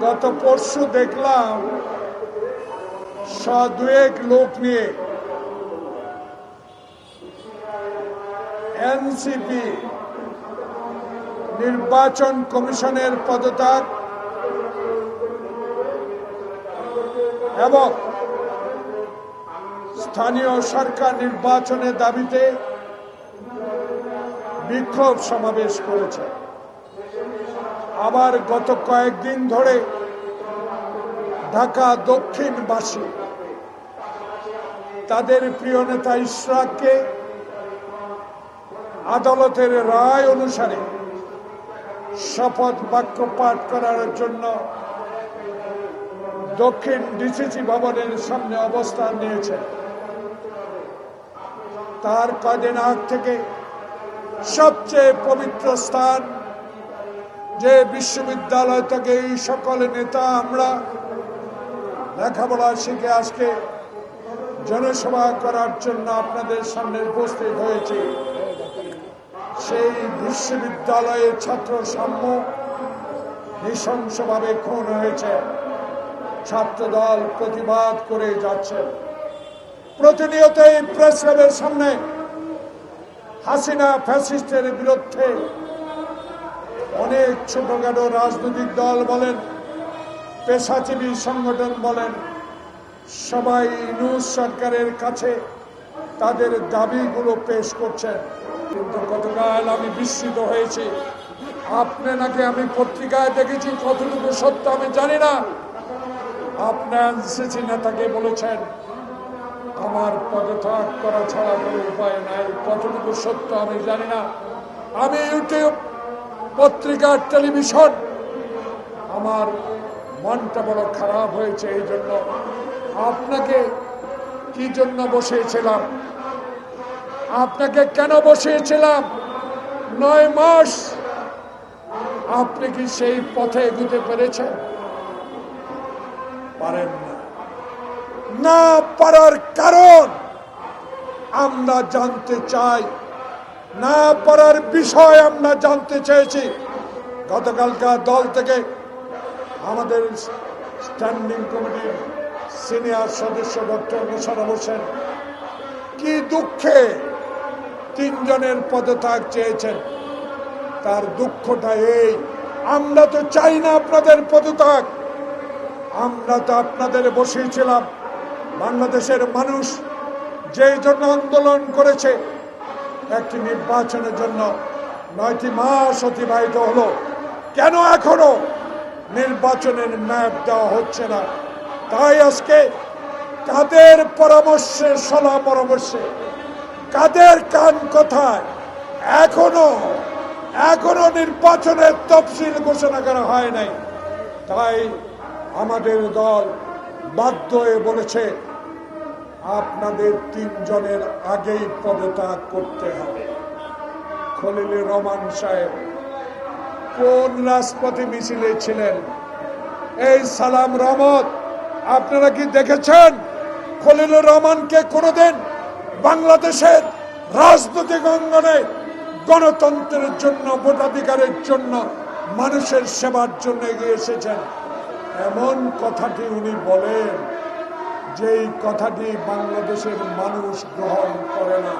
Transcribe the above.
গত পরশু দেখলাম দুয়েক লোক নিয়ে এনসিপি নির্বাচন কমিশনের পদত্যাগ এবং স্থানীয় সরকার নির্বাচনের দাবিতে বিক্ষোভ সমাবেশ করেছে। আবার গত কয়েকদিন ধরে ঢাকা দক্ষিণবাসী তাদের প্রিয় নেতা ইশরাককে আদালতের রায় অনুসারে শপথ বাক্য পাঠ করার জন্য দক্ষিণ ডিসিসি ভবনের সামনে অবস্থান নিয়েছে। তার কদিন আগ থেকে সবচেয়ে পবিত্র স্থান যে বিশ্ববিদ্যালয় থেকে এই সকল নেতা আমরা লেখাপড়া শিখে আজকে জনসভা করার জন্য আপনাদের সামনে উপস্থিত হয়েছে, সেই বিশ্ববিদ্যালয়ের ছাত্র সাম্য নৃশংসভাবে খুন হয়েছে। ছাত্রদল প্রতিবাদ করে যাচ্ছে। প্রতিনিয়ত এই প্রেস ক্লাবের সামনে হাসিনা ফ্যাসিস্টের বিরুদ্ধে অনেক ছোটখাটো রাজনৈতিক দল বলেন, পেশাজীবী সংগঠন বলেন, সবাই ইউনূস সরকারের কাছে তাদের দাবিগুলো পেশ করছেন। কিন্তু গতকাল আমি বিস্মিত হয়েছি। আপনি নাকি আমি পত্রিকায় দেখেছি, কতটুকু সত্য আমি জানি না, আপনার এনসিসি নেতাকে বলেছেন আমার পদত্যাগ করা ছাড়া কোনো উপায় নাই। কতটুকু সত্য আমি জানি না। আমি ইউটিউব, পত্রিকা, টেলিভিশন, আমার মনটা বড় খারাপ হয়েছে। এই জন্য আপনাকে কি জন্য বসিয়েছিলাম, আপনাকে কেন বসিয়েছিলাম? 9 মাস আপনি কি সেই পথে এগুতে পেরেছেন? পারেন না। না পারার কারণ আমরা জানতে চাই, না পারার বিষয় আমরা জানতে চেয়েছি। গতকালকার দল থেকে আমাদের স্ট্যান্ডিং কমিটির সিনিয়র সদস্য ডক্টর মোশাররফ হোসেন কি দুঃখে 3 জনের পদত্যাগ চেয়েছেন। তার দুঃখটা এই, আমরা তো চাই না আপনাদের পদত্যাগ, আমরা তো আপনাদের বসিয়েছিলাম। বাংলাদেশের মানুষ যেই জন্য আন্দোলন করেছে, একটি নির্বাচনের জন্য 9টি মাস অতিবাহিত হলো, কেন এখনো নির্বাচনের ম্যাপ দেওয়া হচ্ছে না? তাই আজকে কাদের পরামর্শে, সলা পরামর্শে, কাদের কান কথায় এখনো নির্বাচনের তফসিল ঘোষণা করা হয় নাই। তাই আমাদের দল বাধ্য হয়ে বলেছে আপনাদের 3 জনের আগেই পদত্যাগ করতে হবে। খলিলুর রহমান সাহেব কোন রাজপথে মিছিলে ছিলেন? এই সালাম রহমত আপনারা কি দেখেছেন খলিলুর রহমানকে কোনোদিন বাংলাদেশের রাজনৈতিক অঙ্গনে গণতন্ত্রের জন্য, ভোটাধিকারের জন্য, মানুষের সেবার জন্য এগিয়ে এসেছেন? এমন কথাটি উনি বলেন যেই কথাটি বাংলাদেশের মানুষ গ্রহণ করে না।